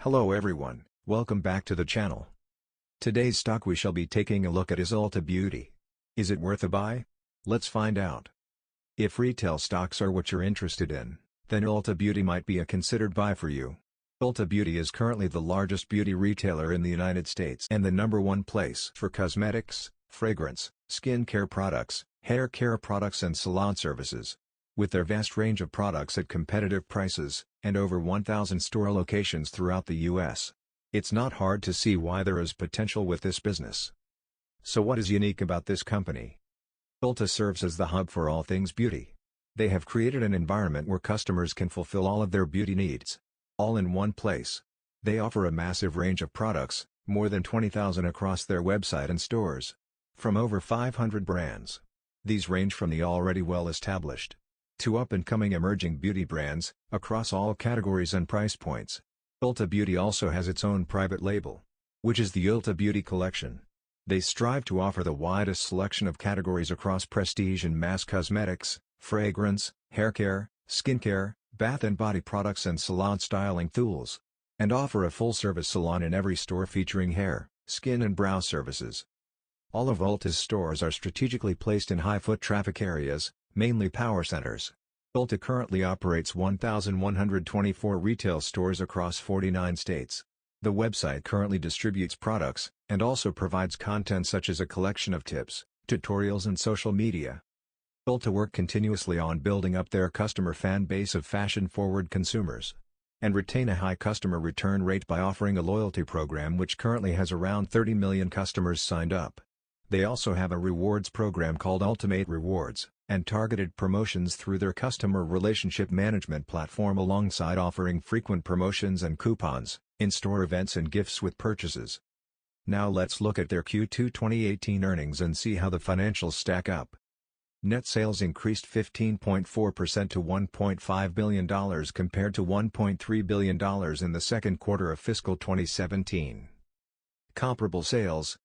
Hello everyone, welcome back to the channel. Today's stock we shall be taking a look at is Ulta Beauty. Is it worth a buy? Let's find out. If retail stocks are what you're interested in, then Ulta Beauty might be a considered buy for you. Ulta Beauty is currently the largest beauty retailer in the United States and the #1 place for cosmetics, fragrance, skincare products, hair care products and salon services. With their vast range of products at competitive prices, and over 1,000 store locations throughout the U.S., it's not hard to see why there is potential with this business. So what is unique about this company? Ulta serves as the hub for all things beauty. They have created an environment where customers can fulfill all of their beauty needs, all in one place. They offer a massive range of products, more than 20,000 across their website and stores, from over 500 brands. These range from the already well-established to up-and-coming emerging beauty brands, across all categories and price points. Ulta Beauty also has its own private label, which is the Ulta Beauty Collection. They strive to offer the widest selection of categories across prestige and mass cosmetics, fragrance, hair care, skincare, bath and body products and salon styling tools, and offer a full-service salon in every store featuring hair, skin and brow services. All of Ulta's stores are strategically placed in high-foot traffic areas, mainly power centers. Ulta currently operates 1,124 retail stores across 49 states. The website currently distributes products, and also provides content such as a collection of tips, tutorials and social media. Ulta work continuously on building up their customer fan base of fashion-forward consumers, and retain a high customer return rate by offering a loyalty program which currently has around 30 million customers signed up. They also have a rewards program called Ultimate Rewards, and targeted promotions through their customer relationship management platform alongside offering frequent promotions and coupons, in-store events and gifts with purchases. Now let's look at their Q2 2018 earnings and see how the financials stack up. Net sales increased 15.4% to $1.5 billion compared to $1.3 billion in the second quarter of fiscal 2017. Comparable sales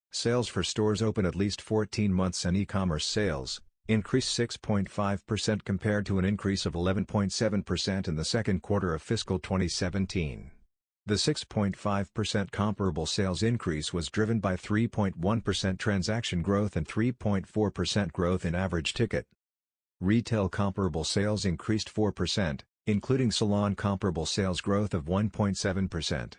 for stores open at least 14 months and e-commerce sales, increased 6.5% compared to an increase of 11.7% in the second quarter of fiscal 2017. The 6.5% comparable sales increase was driven by 3.1% transaction growth and 3.4% growth in average ticket. Retail comparable sales increased 4%, including salon comparable sales growth of 1.7%.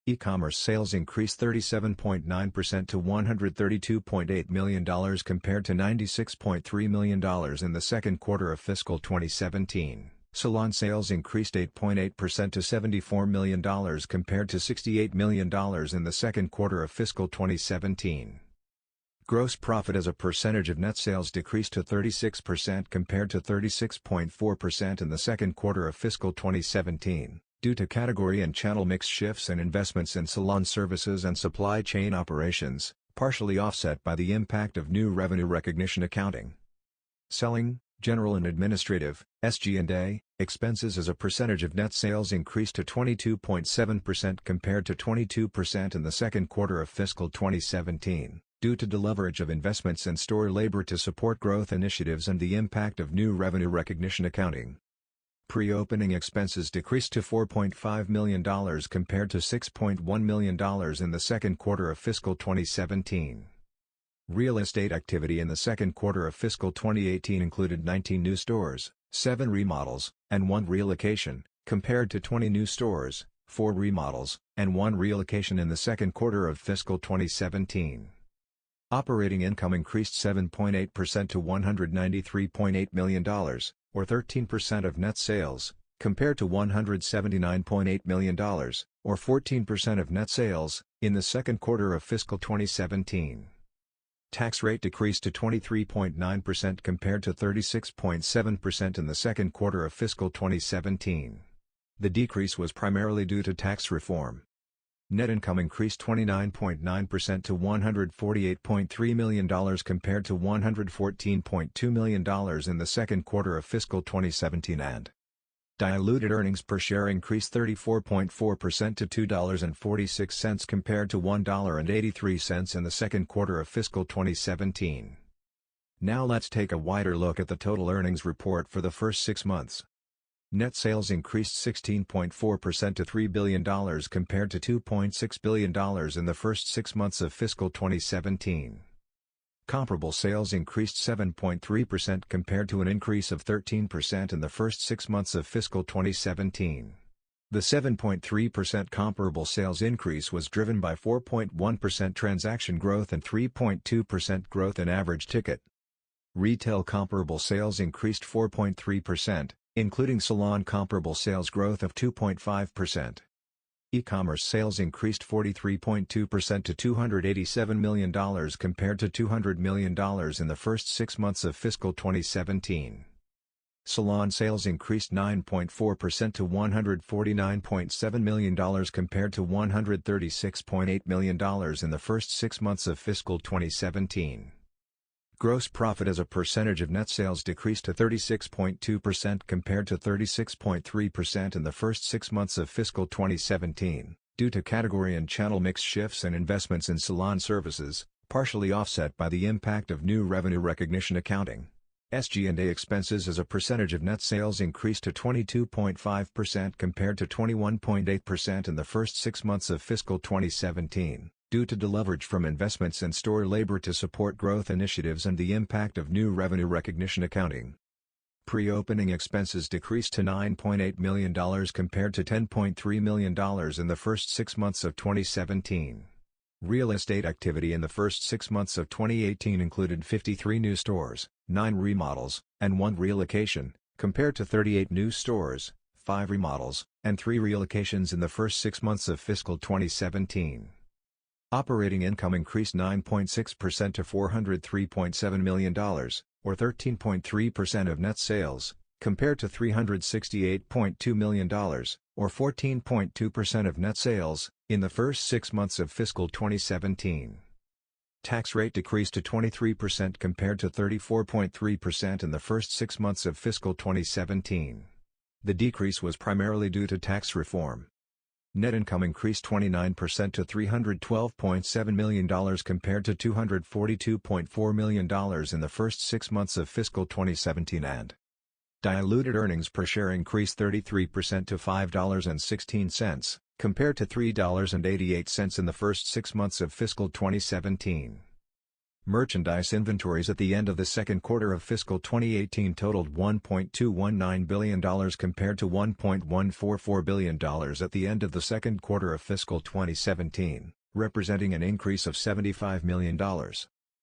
E-commerce sales increased 37.9% to $132.8 million compared to $96.3 million in the second quarter of fiscal 2017. Salon sales increased 8.8% to $74 million compared to $68 million in the second quarter of fiscal 2017. Gross profit as a percentage of net sales decreased to 36% compared to 36.4% in the second quarter of fiscal 2017. Due to category and channel mix shifts and investments in salon services and supply chain operations, partially offset by the impact of new revenue recognition accounting. Selling, general and administrative, SG&A, expenses as a percentage of net sales increased to 22.7% compared to 22% in the second quarter of fiscal 2017, due to deleverage of investments in store labor to support growth initiatives and the impact of new revenue recognition accounting. Pre-opening expenses decreased to $4.5 million compared to $6.1 million in the second quarter of fiscal 2017. Real estate activity in the second quarter of fiscal 2018 included 19 new stores, 7 remodels, and 1 relocation, compared to 20 new stores, 4 remodels, and 1 relocation in the second quarter of fiscal 2017. Operating income increased 7.8% to $193.8 million, or 13% of net sales, compared to $179.8 million, or 14% of net sales, in the second quarter of fiscal 2017. Tax rate decreased to 23.9% compared to 36.7% in the second quarter of fiscal 2017. The decrease was primarily due to tax reform. Net income increased 29.9% to $148.3 million compared to $114.2 million in the second quarter of fiscal 2017 and diluted earnings per share increased 34.4% to $2.46 compared to $1.83 in the second quarter of fiscal 2017. Now let's take a wider look at the total earnings report for the first 6 months. Net sales increased 16.4% to $3 billion compared to $2.6 billion in the first 6 months of fiscal 2017. Comparable sales increased 7.3% compared to an increase of 13% in the first 6 months of fiscal 2017. The 7.3% comparable sales increase was driven by 4.1% transaction growth and 3.2% growth in average ticket. Retail comparable sales increased 4.3%, including salon comparable sales growth of 2.5%. E-commerce sales increased 43.2% to $287 million compared to $200 million in the first 6 months of fiscal 2017. Salon sales increased 9.4% to $149.7 million compared to $136.8 million in the first 6 months of fiscal 2017. Gross profit as a percentage of net sales decreased to 36.2% compared to 36.3% in the first 6 months of fiscal 2017, due to category and channel mix shifts and investments in salon services, partially offset by the impact of new revenue recognition accounting. SG&A expenses as a percentage of net sales increased to 22.5% compared to 21.8% in the first 6 months of fiscal 2017, due to deleverage from investments in store labor to support growth initiatives and the impact of new revenue recognition accounting. Pre-opening expenses decreased to $9.8 million compared to $10.3 million in the first 6 months of 2017. Real estate activity in the first 6 months of 2018 included 53 new stores, 9 remodels, and 1 relocation, compared to 38 new stores, 5 remodels, and 3 relocations in the first 6 months of fiscal 2017. Operating income increased 9.6% to $403.7 million, or 13.3% of net sales, compared to $368.2 million, or 14.2% of net sales, in the first 6 months of fiscal 2017. Tax rate decreased to 23% compared to 34.3% in the first 6 months of fiscal 2017. The decrease was primarily due to tax reform. Net income increased 29% to $312.7 million compared to $242.4 million in the first 6 months of fiscal 2017 and diluted earnings per share increased 33% to $5.16, compared to $3.88 in the first 6 months of fiscal 2017. Merchandise inventories at the end of the second quarter of fiscal 2018 totaled $1.219 billion compared to $1.144 billion at the end of the second quarter of fiscal 2017, representing an increase of $75 million.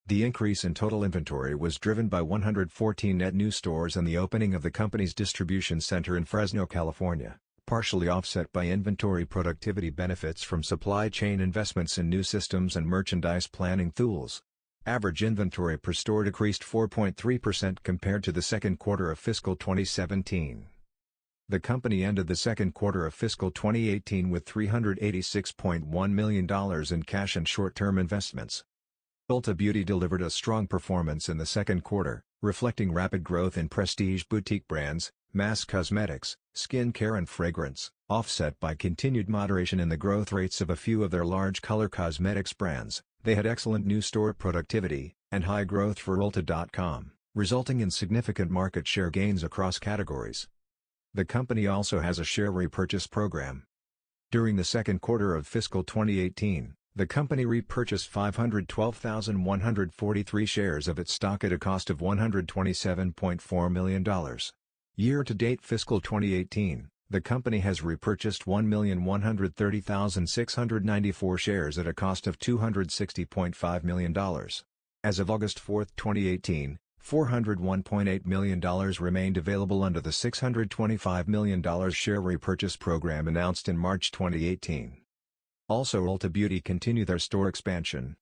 The increase in total inventory was driven by 114 net new stores and the opening of the company's distribution center in Fresno, California, partially offset by inventory productivity benefits from supply chain investments in new systems and merchandise planning tools. Average inventory per store decreased 4.3% compared to the second quarter of fiscal 2017. The company ended the second quarter of fiscal 2018 with $386.1 million in cash and short-term investments. Ulta Beauty delivered a strong performance in the second quarter, reflecting rapid growth in prestige boutique brands, mass cosmetics, skin care and fragrance, offset by continued moderation in the growth rates of a few of their large color cosmetics brands. They had excellent new store productivity, and high growth for Ulta.com, resulting in significant market share gains across categories. The company also has a share repurchase program. During the second quarter of fiscal 2018, the company repurchased 512,143 shares of its stock at a cost of $127.4 million. Year-to-date fiscal 2018, the company has repurchased 1,130,694 shares at a cost of $260.5 million. As of August 4, 2018, $401.8 million remained available under the $625 million share repurchase program announced in March 2018. Also, Ulta Beauty continued their store expansion.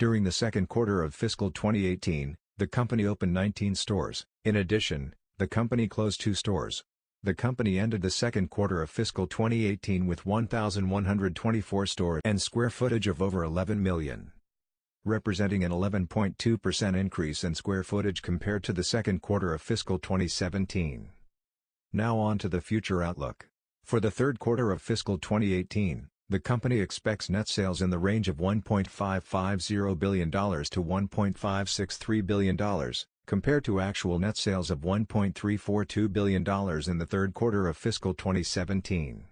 During the second quarter of fiscal 2018, the company opened 19 stores. In addition, the company closed 2 stores. The company ended the second quarter of fiscal 2018 with 1,124 stores and square footage of over 11 million, representing an 11.2% increase in square footage compared to the second quarter of fiscal 2017. Now on to the future outlook. For the third quarter of fiscal 2018, the company expects net sales in the range of $1.550 billion to $1.563 billion, compared to actual net sales of $1.342 billion in the third quarter of fiscal 2017.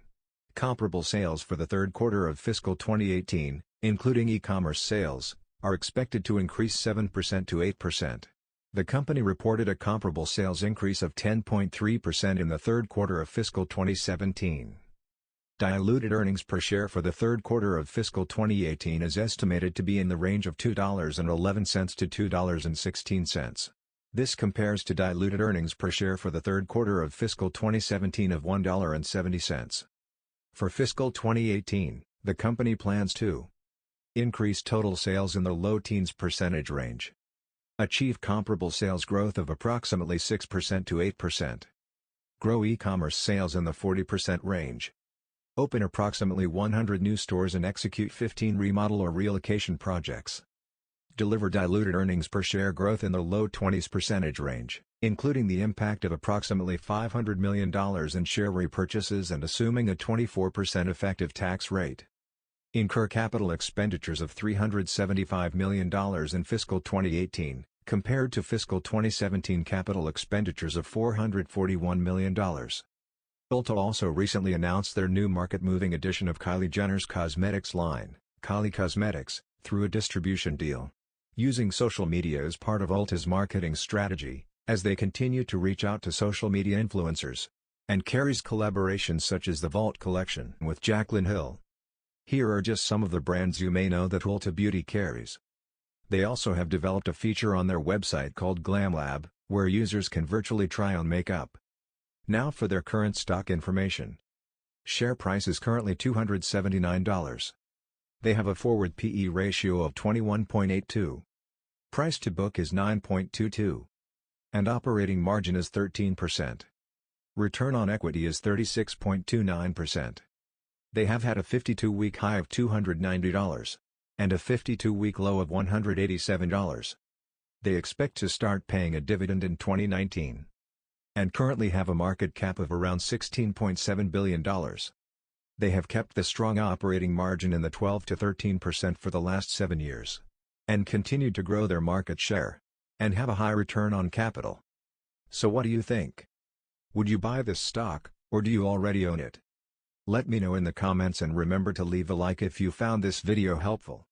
Comparable sales for the third quarter of fiscal 2018, including e-commerce sales, are expected to increase 7% to 8%. The company reported a comparable sales increase of 10.3% in the third quarter of fiscal 2017. Diluted earnings per share for the third quarter of fiscal 2018 is estimated to be in the range of $2.11 to $2.16. This compares to diluted earnings per share for the third quarter of fiscal 2017 of $1.70. For fiscal 2018, the company plans to increase total sales in the low teens percentage range, achieve comparable sales growth of approximately 6% to 8%, grow e-commerce sales in the 40% range, open approximately 100 new stores and execute 15 remodel or relocation projects. Deliver diluted earnings per share growth in the low 20s percentage range, including the impact of approximately $500 million in share repurchases and assuming a 24% effective tax rate. Incur capital expenditures of $375 million in fiscal 2018, compared to fiscal 2017 capital expenditures of $441 million. Ulta also recently announced their new market-moving edition of Kylie Jenner's cosmetics line, Kylie Cosmetics, through a distribution deal. Using social media as part of Ulta's marketing strategy, as they continue to reach out to social media influencers, and carries collaborations such as the Vault collection with Jaclyn Hill. Here are just some of the brands you may know that Ulta Beauty carries. They also have developed a feature on their website called Glam Lab, where users can virtually try on makeup. Now for their current stock information. Share price is currently $279. They have a forward PE ratio of 21.82. Price to book is 9.22. And operating margin is 13%. Return on equity is 36.29%. They have had a 52-week high of $290. And a 52-week low of $187. They expect to start paying a dividend in 2019. And currently have a market cap of around $16.7 billion. They have kept the strong operating margin in the 12 to 13% for the last 7 years. And continued to grow their market share. And have a high return on capital. So what do you think? Would you buy this stock, or do you already own it? Let me know in the comments and remember to leave a like if you found this video helpful.